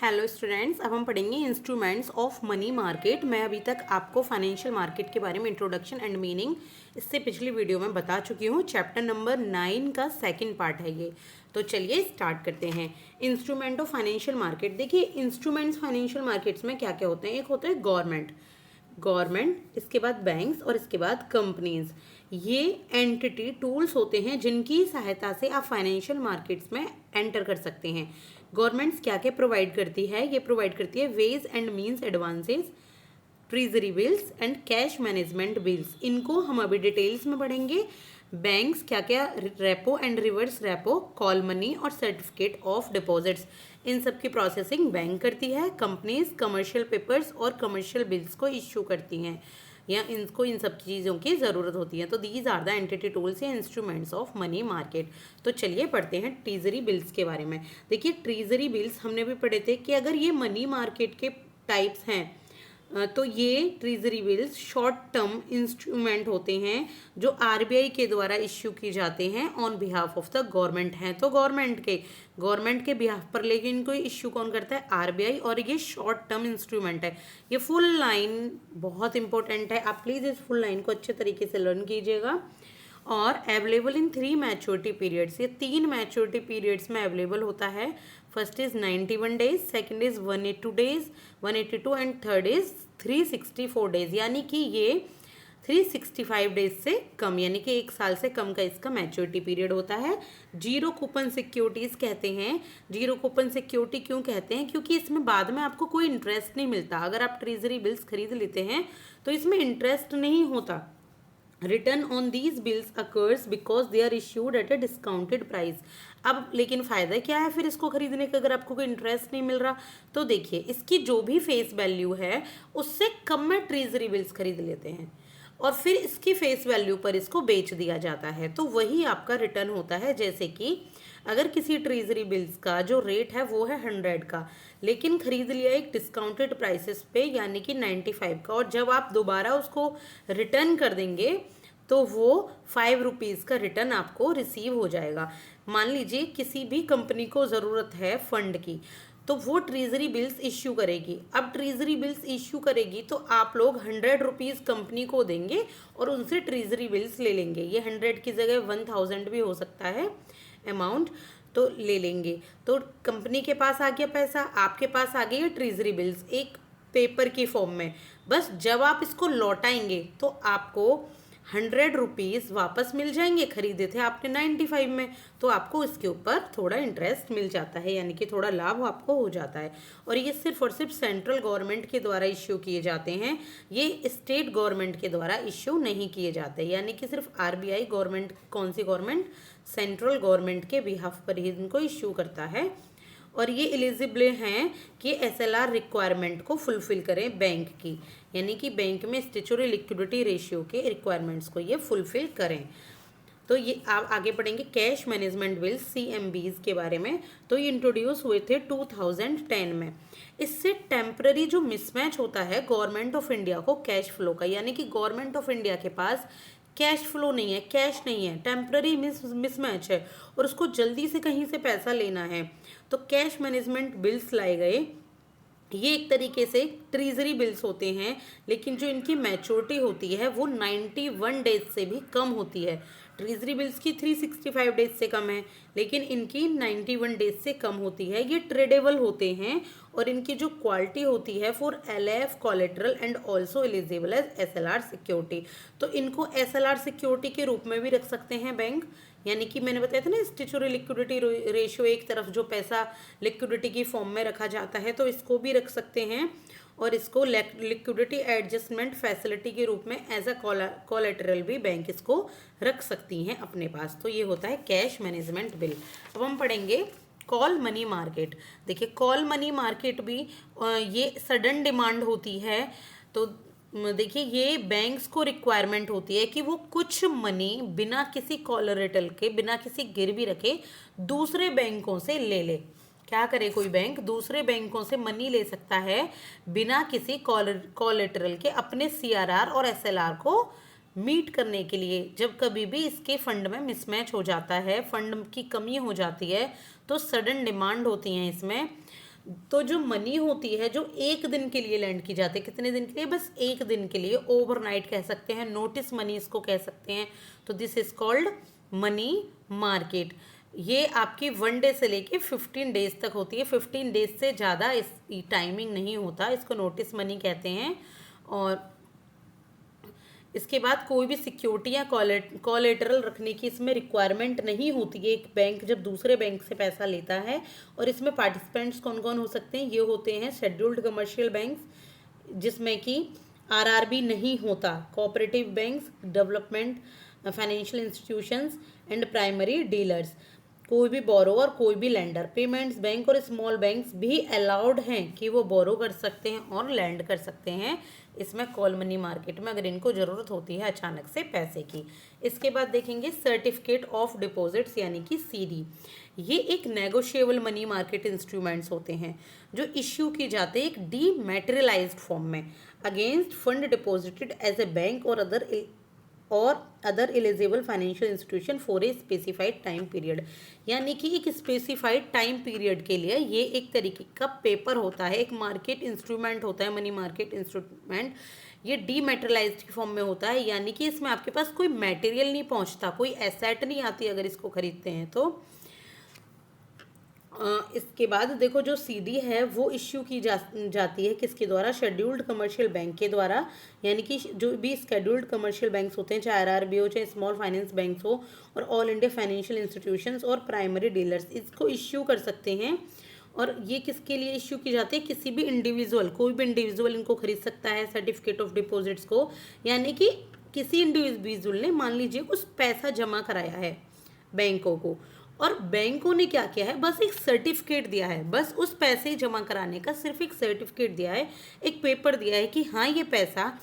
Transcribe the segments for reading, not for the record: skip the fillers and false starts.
Hello students, अब हम पढ़ेंगे इंस्ट्रूमेंट्स ऑफ मनी मार्केट। मैं अभी तक आपको फाइनेंशियल मार्केट के बारे में इंट्रोडक्शन एंड मीनिंग इससे पिछली वीडियो में बता चुकी हूँ। चैप्टर नंबर 9 का सेकंड पार्ट है ये। तो चलिए स्टार्ट करते हैं। Instrument of financial market. देखिए, इंस्ट्रूमेंट्स फाइनेंशियल मार्केट्स में क्या क्या होते हैं। एक होता है गवर्नमेंट, इसके बाद बैंक्स और इसके बाद कंपनीज। ये एंटिटी टूल्स होते हैं जिनकी सहायता से आप फाइनेंशियल मार्केट्स में एंटर कर सकते हैं। गवर्नमेंट्स क्या क्या प्रोवाइड करती है? ये प्रोवाइड करती है ways and means advances, treasury bills and cash management bills. इनको हम अभी डिटेल्स में पढ़ेंगे। बैंक्स क्या क्या? Repo and reverse repo, call money और सर्टिफिकेट ऑफ डिपॉजिट्स, इन सब की प्रोसेसिंग बैंक करती है। कंपनीज कमर्शियल पेपर्स और कमर्शियल बिल्स को इश्यू करती हैं या इनको इन सब चीज़ों की ज़रूरत होती है। तो these are the entity tools या इंस्ट्रूमेंट्स ऑफ मनी मार्केट। तो चलिए पढ़ते हैं ट्रेजरी बिल्स के बारे में। देखिए, ट्रेजरी बिल्स हमने भी पढ़े थे कि अगर ये मनी मार्केट के टाइप्स हैं तो ये treasury bills short term instrument होते हैं जो आरबीआई के द्वारा इश्यू की जाते हैं on behalf of the government हैं। तो गवर्नमेंट के बिहाफ पर, लेकिन इनको इश्यू कौन करता है? आरबीआई। और ये शॉर्ट टर्म इंस्ट्रूमेंट है। ये फुल लाइन बहुत इंपॉर्टेंट है, आप प्लीज़ इस फुल लाइन को अच्छे तरीके से लर्न कीजिएगा। और अवेलेबल इन 3 मैच्योरिटी पीरियड्स, ये 3 मैच्योरिटी पीरियड्स में अवेलेबल होता है। First is 91 days, second is 182 days, 182 and third is 364 days. यानी कि ये 365 डेज से कम, यानी कि 1 साल से कम का इसका मैच्योरिटी पीरियड होता है। जीरो कूपन सिक्योरिटीज़ कहते हैं। जीरो कूपन सिक्योरिटी क्यों कहते हैं? क्योंकि इसमें बाद में आपको कोई इंटरेस्ट नहीं मिलता। अगर आप ट्रेजरी बिल्स खरीद लेते हैं तो इसमें इंटरेस्ट नहीं होता। Return on these bills occurs because they are issued at a discounted price. अब लेकिन फ़ायदा क्या है फिर इसको खरीदने का अगर आपको कोई इंटरेस्ट नहीं मिल रहा? तो देखिए, इसकी जो भी फेस वैल्यू है उससे कम में ट्रेजरी बिल्स खरीद लेते हैं और फिर इसकी फेस वैल्यू पर इसको बेच दिया जाता है। तो वही आपका रिटर्न होता है। जैसे कि अगर किसी ट्रेजरी बिल्स का जो रेट है वो है 100 का, लेकिन खरीद लिया एक डिस्काउंटेड प्राइसेस पे यानी कि 95 का, और जब आप दोबारा उसको रिटर्न कर देंगे तो वो 5 रुपीज़ का रिटर्न आपको रिसीव हो जाएगा। मान लीजिए किसी भी कंपनी को ज़रूरत है फंड की, तो वो ट्रेजरी बिल्स इश्यू करेगी। अब ट्रेजरी बिल्स इश्यू करेगी तो आप लोग 100 रुपीज़ कंपनी को देंगे और उनसे ट्रेजरी बिल्स ले लेंगे। ये 100 की जगह 1000 भी हो सकता है अमाउंट, तो ले लेंगे। तो कंपनी के पास आ गया पैसा, आपके पास आ गई ट्रेजरी बिल्स एक पेपर की फॉर्म में। बस जब आप इसको लौटाएंगे तो आपको 100 रुपीज़ वापस मिल जाएंगे। खरीदे थे आपने 95 में, तो आपको इसके ऊपर थोड़ा इंटरेस्ट मिल जाता है, यानी कि थोड़ा लाभ आपको हो जाता है। और ये सिर्फ और सिर्फ सेंट्रल गवर्नमेंट के द्वारा इश्यू किए जाते हैं, ये स्टेट गवर्नमेंट के द्वारा इश्यू नहीं किए जाते। यानी कि सिर्फ आरबीआई गवर्नमेंट, कौन सी गवर्नमेंट? सेंट्रल गवर्नमेंट के बिहाफ पर ही इनको इश्यू करता है। और ये एलिजिबल हैं कि एसएलआर रिक्वायरमेंट को फुलफिल करें बैंक की, यानी कि बैंक में स्टैट्यूटरी लिक्विडिटी रेशियो के रिक्वायरमेंट्स को ये फुलफिल करें। तो ये आप आगे पढ़ेंगे कैश मैनेजमेंट बिल सीएमबीज के बारे में। तो ये इंट्रोड्यूस हुए थे 2010 में। इससे टेम्पररी जो मिसमैच होता है गवर्नमेंट ऑफ इंडिया को कैश फ्लो का, यानी कि गवर्नमेंट ऑफ इंडिया के पास कैश फ्लो नहीं है, कैश नहीं है, टेम्पररी मिसमैच है और उसको जल्दी से कहीं से पैसा लेना है, तो कैश मैनेजमेंट बिल्स लाए गए। ये एक तरीके से ट्रेजरी बिल्स होते हैं, लेकिन जो इनकी मैच्योरिटी होती है वो 91 डेज से भी कम होती है। ट्रेजरी बिल्स की 365 डेज से कम है, लेकिन इनकी 91 डेज से कम होती है। ये ट्रेडेबल होते हैं और इनकी जो क्वालिटी होती है for LF collateral and also eligible as SLR security. तो इनको एसएलआर सिक्योरिटी के रूप में भी रख सकते हैं बैंक, यानी कि मैंने बताया था ना स्टैट्यूटरी लिक्विडिटी रेशियो, एक तरफ जो पैसा लिक्विडिटी की फॉर्म में रखा जाता है, तो इसको भी रख सकते हैं और इसको लिक्विडिटी एडजस्टमेंट फैसिलिटी के रूप में एज अ कोलेटरल भी बैंक इसको रख सकती हैं अपने पास। तो ये होता है कैश मैनेजमेंट बिल। अब हम पढ़ेंगे कॉल मनी मार्केट। देखिए, कॉल मनी मार्केट भी ये सडन डिमांड होती है। तो देखिए, ये बैंक्स को रिक्वायरमेंट होती है कि वो कुछ मनी बिना किसी कोलैटरल के, बिना किसी गिरवी रखे दूसरे बैंकों से ले ले। क्या करे कोई बैंक? दूसरे बैंकों से मनी ले सकता है बिना किसी कोलैटरल के अपने सीआरआर और एसएलआर को मीट करने के लिए। जब कभी भी इसके फंड में मिसमैच हो जाता है, फंड की कमी हो जाती है, तो सडन डिमांड होती है इसमें, तो जो मनी होती है जो एक दिन के लिए लैंड की जाती है, कितने दिन के लिए, बस एक दिन के लिए, ओवरनाइट कह सकते हैं, नोटिस मनी इसको कह सकते हैं, तो this is called money market. ये आपकी 1 डे से लेके 15 डेज तक होती है, 15 डेज से ज़्यादा इस टाइमिंग नहीं होता, इसको नोटिस मनी कहते हैं। और इसके बाद कोई भी सिक्योरिटी या कोलेटरल रखने की इसमें रिक्वायरमेंट नहीं होती है। एक बैंक जब दूसरे बैंक से पैसा लेता है, और इसमें पार्टिसिपेंट्स कौन कौन हो सकते हैं, ये होते हैं शेड्यूल्ड कमर्शियल बैंक्स जिसमें कि आरआरबी नहीं होता, cooperative banks, development financial institutions and primary dealers. कोई भी बोरोवर, कोई भी लेंडर, पेमेंट्स बैंक और स्मॉल बैंक्स भी अलाउड हैं कि वो बोरो कर सकते हैं और लैंड कर सकते हैं इसमें कॉल मनी मार्केट में, अगर इनको ज़रूरत होती है अचानक से पैसे की। इसके बाद देखेंगे सर्टिफिकेट ऑफ डिपॉजिट्स यानी कि सीडी। ये एक नेगोशिएबल मनी मार्केट इंस्ट्रूमेंट्स होते हैं जो इश्यू की जाते हैं एक डीमैटेरियलाइज्ड फॉर्म में against fund deposited as a bank और other eligible financial institution for a specified time period. यानी कि एक स्पेसिफाइड टाइम पीरियड के लिए ये एक तरीके का पेपर होता है, एक मार्केट इंस्ट्रूमेंट होता है, मनी मार्केट इंस्ट्रूमेंट। ये डीमैटेरियलाइज्ड फॉर्म में होता है, यानी कि इसमें आपके पास कोई मटेरियल नहीं पहुंचता, कोई एसेट नहीं आती अगर इसको खरीदते हैं तो। इसके बाद देखो जो सीडी है वो इश्यू की जाती है किसके द्वारा, शेड्यूल्ड कमर्शियल बैंक के द्वारा। यानी कि जो भी शेड्यूल्ड कमर्शियल बैंक्स होते हैं, चाहे आरआरबी हो, चाहे स्मॉल फाइनेंस बैंक्स हो, और ऑल इंडिया फाइनेंशियल इंस्टीट्यूशंस और प्राइमरी डीलर्स इसको इश्यू कर सकते हैं। और ये किसके लिए इश्यू की जाती है, किसी भी इंडिविजुअल, कोई भी इंडिविजुअल इनको खरीद सकता है सर्टिफिकेट ऑफ डिपॉजिट्स को। यानी कि किसी इंडिविजुअल ने मान लीजिए कुछ पैसा जमा कराया है बैंकों को, और बैंकों ने क्या किया है, बस एक सर्टिफिकेट दिया है, बस उस पैसे जमा कराने का सिर्फ एक सर्टिफिकेट दिया है, एक पेपर दिया है कि हाँ ये पैसा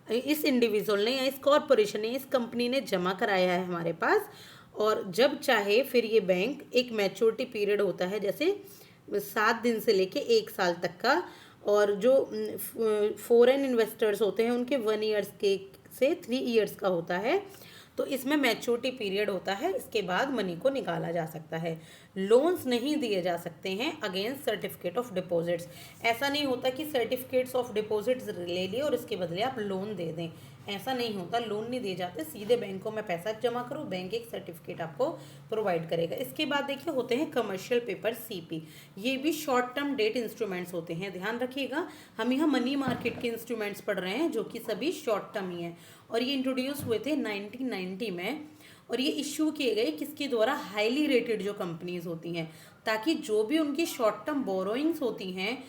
इस इंडिविजुअल ने या इस कॉरपोरेशन ने, इस कंपनी ने जमा कराया है हमारे पास। और जब चाहे फिर ये बैंक, एक मैच्योरिटी पीरियड होता है जैसे 7 दिन से लेके 1 साल तक का, और जो फॉरेन इन्वेस्टर्स होते हैं उनके 1 ईयर्स के से 3 ईयर्स का होता है। तो इसमें मैच्योरिटी पीरियड होता है, इसके बाद मनी को निकाला जा सकता है। लोन्स नहीं दिए जा सकते हैं अगेंस्ट सर्टिफिकेट ऑफ डिपॉजिट्स। ऐसा नहीं होता कि सर्टिफिकेट्स ऑफ डिपॉजिट्स ले लिए और इसके बदले आप लोन दे दें, ऐसा नहीं होता, लोन नहीं दिए जाते, सीधे बैंकों में पैसा जमा करो, बैंक एक सर्टिफिकेट आपको प्रोवाइड करेगा। इसके बाद देखिए होते हैं कमर्शियल पेपर सीपी। ये भी शॉर्ट टर्म डेट इंस्ट्रूमेंट्स होते हैं, ध्यान रखिएगा, हम यहाँ मनी मार्केट के इंस्ट्रूमेंट्स पढ़ रहे हैं जो कि सभी शॉर्ट टर्म ही हैं, और ये इंट्रोड्यूस हुए थे 1990 में। और ये इश्यू किए गए किसके द्वारा, हाईली रेटेड जो कंपनीज होती हैं, ताकि जो भी उनकी शॉर्ट टर्म बोरोइंग्स होती हैं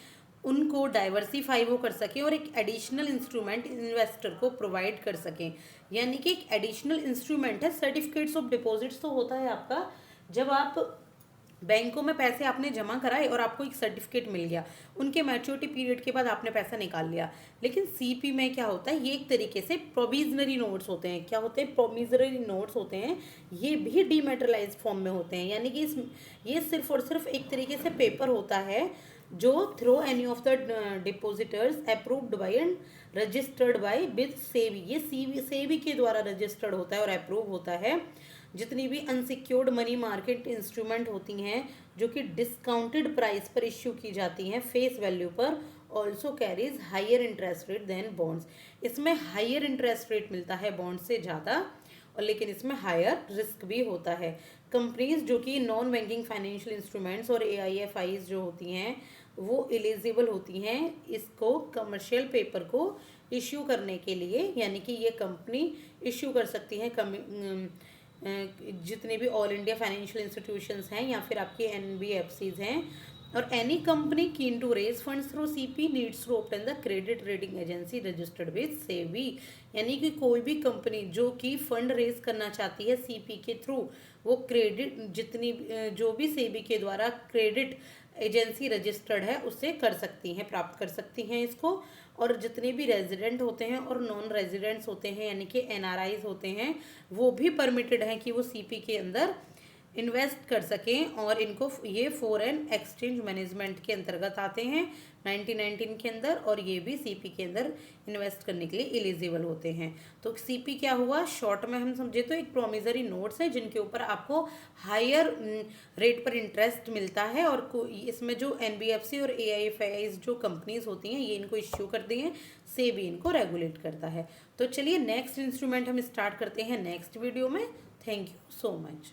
उनको डाइवर्सिफाई वो कर सकें और एक एडिशनल इंस्ट्रूमेंट इन्वेस्टर को प्रोवाइड कर सकें। यानी कि एक एडिशनल इंस्ट्रूमेंट है। सर्टिफिकेट्स ऑफ डिपॉजिट्स तो होता है आपका जब आप बैंकों में पैसे आपने जमा कराए और आपको एक सर्टिफिकेट मिल गया, उनके मैच्योरिटी पीरियड के बाद आपने पैसा निकाल लिया। लेकिन सीपी में क्या होता है, ये एक तरीके से प्रोविजनरी नोट्स होते हैं। क्या होते हैं, प्रोविजनरी नोट्स होते हैं, ये भी डीमैटेरियलाइज्ड फॉर्म में होते हैं। यानी कि ये सिर्फ और सिर्फ एक तरीके से पेपर होता है जो through any of the depositors approved by and registered bye with SEBI, ये सेबी के द्वारा रजिस्टर्ड होता है और अप्रूव होता है। जितनी भी अनसिक्योर्ड मनी मार्केट इंस्ट्रूमेंट होती हैं जो कि डिस्काउंटेड प्राइस पर इश्यू की जाती हैं फेस वैल्यू पर, also carries higher interest rate than bonds. इसमें हायर इंटरेस्ट रेट मिलता है बॉन्ड से ज़्यादा, और लेकिन इसमें हायर रिस्क भी होता है। कंपनीज जो कि नॉन बैंकिंग फाइनेंशियल इंस्ट्रूमेंट्स और AIFIs जो होती हैं वो एलिजिबल होती हैं इसको कमर्शियल पेपर को इश्यू करने के लिए। यानी कि ये कंपनी इश्यू कर सकती है जितने भी ऑल इंडिया फाइनेंशियल इंस्टीट्यूशंस हैं या फिर आपकी NBFCs हैं। और any company keen to raise funds through CP needs to obtain the credit rating agency registered with SEBI. यानी कि कोई भी कंपनी जो कि फंड रेज करना चाहती है CP के थ्रू, वो क्रेडिट जितनी जो भी सेबी के द्वारा क्रेडिट एजेंसी रजिस्टर्ड है उससे कर सकती हैं, प्राप्त कर सकती हैं इसको। और जितने भी रेजिडेंट होते हैं और नॉन रेजिडेंट्स होते हैं यानी कि NRIs होते हैं, वो भी परमिटेड हैं कि वो CP के अंदर इन्वेस्ट कर सकें, और इनको ये फॉरेन एक्सचेंज मैनेजमेंट के अंतर्गत आते हैं 1919 के अंदर, और ये भी सीपी के अंदर इन्वेस्ट करने के लिए एलिजिबल होते हैं। तो सीपी क्या हुआ, शॉर्ट में हम समझे तो एक प्रोमिसरी नोट्स है जिनके ऊपर आपको हायर रेट पर इंटरेस्ट मिलता है, और इसमें जो एनबीएफसी और एआईएफआई जो कंपनीज होती हैं ये इनको इश्यू करती हैं, सेबी इनको रेगुलेट करता है। तो चलिए नेक्स्ट इंस्ट्रूमेंट हम स्टार्ट करते हैं नेक्स्ट वीडियो में। Thank you so much.